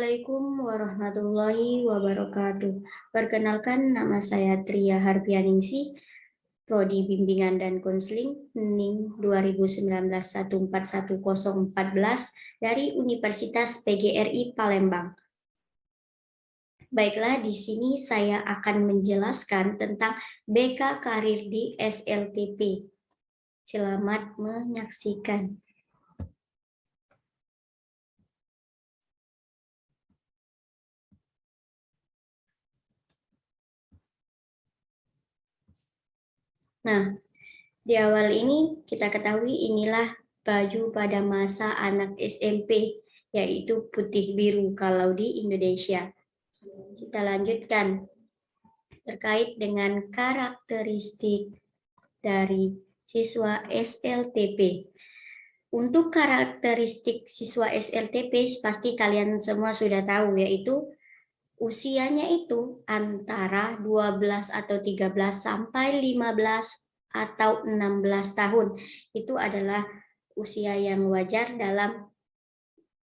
Assalamualaikum warahmatullahi wabarakatuh. Perkenalkan, nama saya Tria Harpianingsih, Prodi Bimbingan dan Konseling NIM 2019141014 dari Universitas PGRI Palembang. Baiklah, di sini saya akan menjelaskan tentang BK Karir di SLTP. Selamat menyaksikan. Nah, di awal ini kita ketahui inilah baju pada masa anak SMP, yaitu putih biru kalau di Indonesia. Kita lanjutkan terkait dengan karakteristik dari siswa SLTP. Untuk karakteristik siswa SLTP pasti kalian semua sudah tahu, yaitu usianya itu antara 12 atau 13 sampai 15 atau 16 tahun. Itu adalah usia yang wajar dalam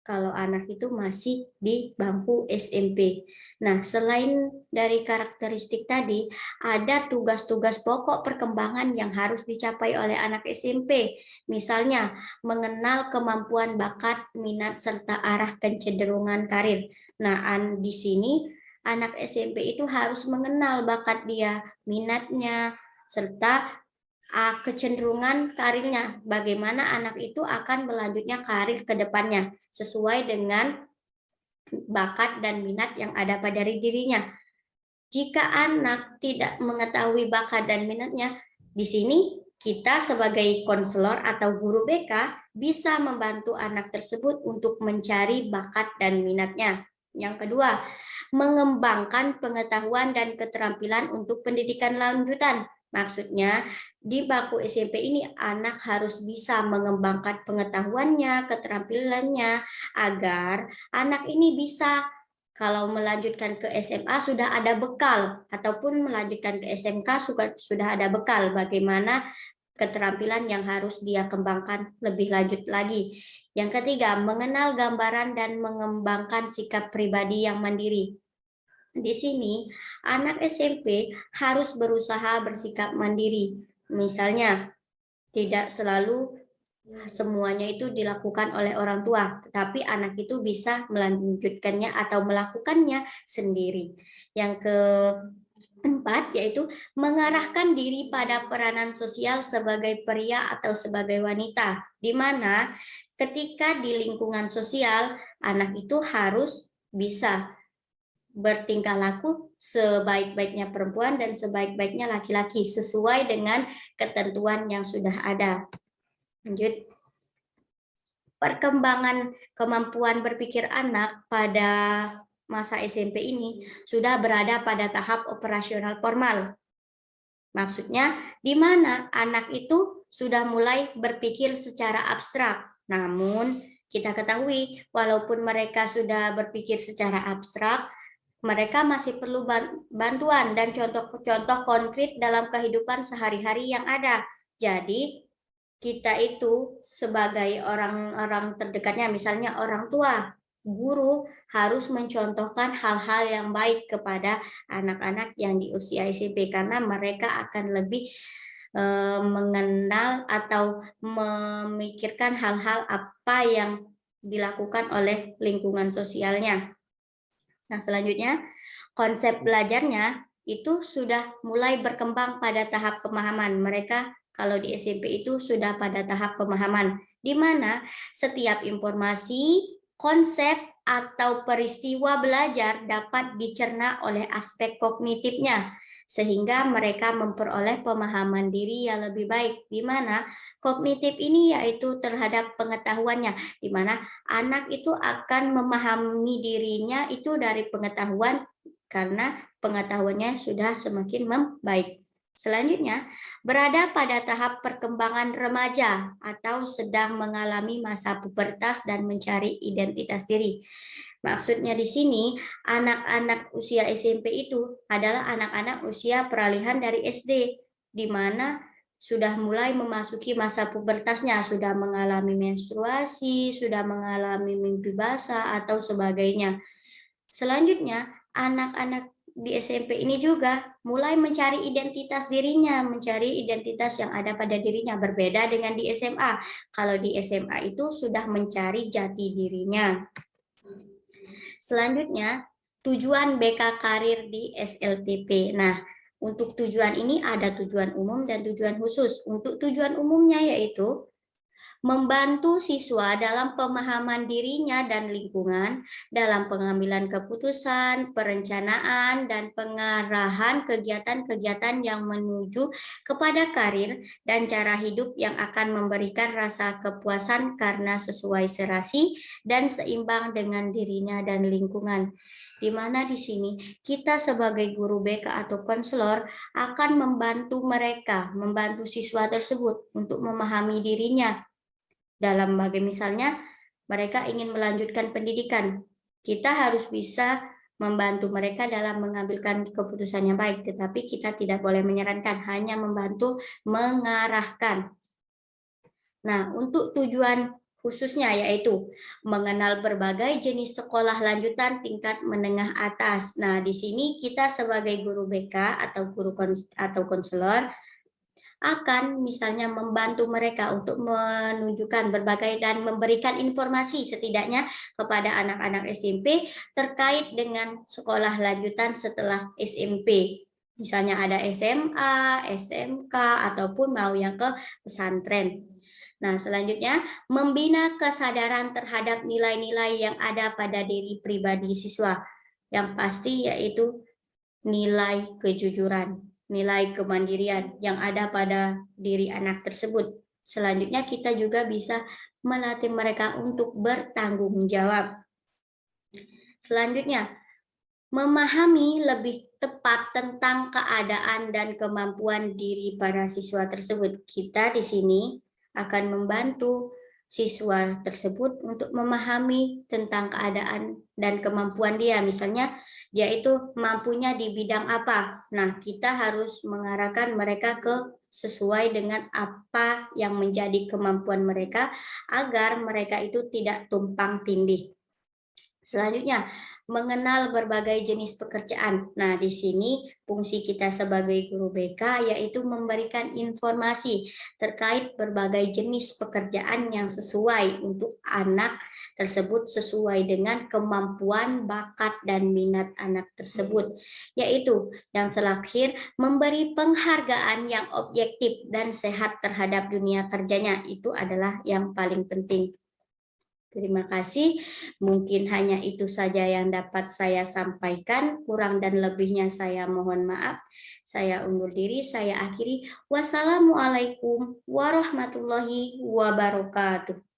kalau anak itu masih di bangku SMP. Nah, selain dari karakteristik tadi, ada tugas-tugas pokok perkembangan yang harus dicapai oleh anak SMP. Misalnya, mengenal kemampuan bakat, minat, serta arah kecenderungan karir. Nah, di sini anak SMP itu harus mengenal bakat dia, minatnya, serta kecenderungan karirnya, bagaimana anak itu akan melanjutnya karir ke depannya sesuai dengan bakat dan minat yang ada pada dirinya. Jika anak tidak mengetahui bakat dan minatnya, di sini kita sebagai konselor atau guru BK bisa membantu anak tersebut untuk mencari bakat dan minatnya. Yang kedua, mengembangkan pengetahuan dan keterampilan untuk pendidikan lanjutan. Maksudnya, di bangku SMP ini anak harus bisa mengembangkan pengetahuannya, keterampilannya, agar anak ini bisa kalau melanjutkan ke SMA sudah ada bekal, ataupun melanjutkan ke SMK sudah ada bekal bagaimana keterampilan yang harus dia kembangkan lebih lanjut lagi. Yang ketiga, mengenal gambaran dan mengembangkan sikap pribadi yang mandiri. Di sini, anak SMP harus berusaha bersikap mandiri. Misalnya, tidak selalu semuanya itu dilakukan oleh orang tua, tetapi anak itu bisa melanjutkannya atau melakukannya sendiri. Yang keempat, yaitu mengarahkan diri pada peranan sosial sebagai pria atau sebagai wanita, di mana ketika di lingkungan sosial, anak itu harus bisa bertingkah laku sebaik-baiknya perempuan dan sebaik-baiknya laki-laki sesuai dengan ketentuan yang sudah ada. Lanjut. Perkembangan kemampuan berpikir anak pada masa SMP ini sudah berada pada tahap operasional formal. Maksudnya, di mana anak itu sudah mulai berpikir secara abstrak. Namun, kita ketahui, walaupun mereka sudah berpikir secara abstrak, mereka masih perlu bantuan dan contoh-contoh konkret dalam kehidupan sehari-hari yang ada. Jadi, kita itu sebagai orang-orang terdekatnya, misalnya orang tua, guru, harus mencontohkan hal-hal yang baik kepada anak-anak yang di usia SMP, karena mereka akan lebih mengenal atau memikirkan hal-hal apa yang dilakukan oleh lingkungan sosialnya. Nah, selanjutnya, konsep belajarnya itu sudah mulai berkembang pada tahap pemahaman. Mereka kalau di SMP itu sudah pada tahap pemahaman, di mana setiap informasi, konsep, atau peristiwa belajar dapat dicerna oleh aspek kognitifnya, sehingga mereka memperoleh pemahaman diri yang lebih baik, di mana kognitif ini yaitu terhadap pengetahuannya, di mana anak itu akan memahami dirinya itu dari pengetahuan karena pengetahuannya sudah semakin membaik. Selanjutnya, berada pada tahap perkembangan remaja atau sedang mengalami masa pubertas dan mencari identitas diri. Maksudnya di sini, anak-anak usia SMP itu adalah anak-anak usia peralihan dari SD, di mana sudah mulai memasuki masa pubertasnya, sudah mengalami menstruasi, sudah mengalami mimpi basah, atau sebagainya. Selanjutnya, anak-anak di SMP ini juga mulai mencari identitas dirinya, mencari identitas yang ada pada dirinya, berbeda dengan di SMA. Kalau di SMA itu sudah mencari jati dirinya. Selanjutnya, tujuan BK Karir di SLTP. Nah, untuk tujuan ini ada tujuan umum dan tujuan khusus. Untuk tujuan umumnya yaitu membantu siswa dalam pemahaman dirinya dan lingkungan, dalam pengambilan keputusan, perencanaan, dan pengarahan kegiatan-kegiatan yang menuju kepada karir dan cara hidup yang akan memberikan rasa kepuasan karena sesuai serasi dan seimbang dengan dirinya dan lingkungan. Di mana di sini kita sebagai guru BK atau konselor akan membantu mereka, membantu siswa tersebut untuk memahami dirinya, dalam bagian misalnya mereka ingin melanjutkan pendidikan, kita harus bisa membantu mereka dalam mengambilkan keputusan yang baik, tetapi kita tidak boleh menyarankan, hanya membantu mengarahkan. Nah, untuk tujuan khususnya yaitu mengenal berbagai jenis sekolah lanjutan tingkat menengah atas. Nah, di sini kita sebagai guru BK atau guru atau konselor akan misalnya membantu mereka untuk menunjukkan berbagai dan memberikan informasi setidaknya kepada anak-anak SMP terkait dengan sekolah lanjutan setelah SMP. Misalnya ada SMA, SMK, ataupun mau yang ke pesantren. Nah, selanjutnya membina kesadaran terhadap nilai-nilai yang ada pada diri pribadi siswa. Yang pasti yaitu nilai kejujuran, nilai kemandirian yang ada pada diri anak tersebut. Selanjutnya kita juga bisa melatih mereka untuk bertanggung jawab. Selanjutnya, memahami lebih tepat tentang keadaan dan kemampuan diri para siswa tersebut. Kita di sini akan membantu siswa tersebut untuk memahami tentang keadaan dan kemampuan dia. Misalnya, dia itu mampunya di bidang apa. Nah, kita harus mengarahkan mereka ke sesuai dengan apa yang menjadi kemampuan mereka agar mereka itu tidak tumpang tindih. Selanjutnya, mengenal berbagai jenis pekerjaan. Nah, di sini fungsi kita sebagai guru BK yaitu memberikan informasi terkait berbagai jenis pekerjaan yang sesuai untuk anak tersebut sesuai dengan kemampuan, bakat, dan minat anak tersebut. Yaitu yang terakhir, memberi penghargaan yang objektif dan sehat terhadap dunia kerjanya. Itu adalah yang paling penting. Terima kasih. Mungkin hanya itu saja yang dapat saya sampaikan. Kurang dan lebihnya saya mohon maaf. Saya undur diri, saya akhiri. Wassalamualaikum warahmatullahi wabarakatuh.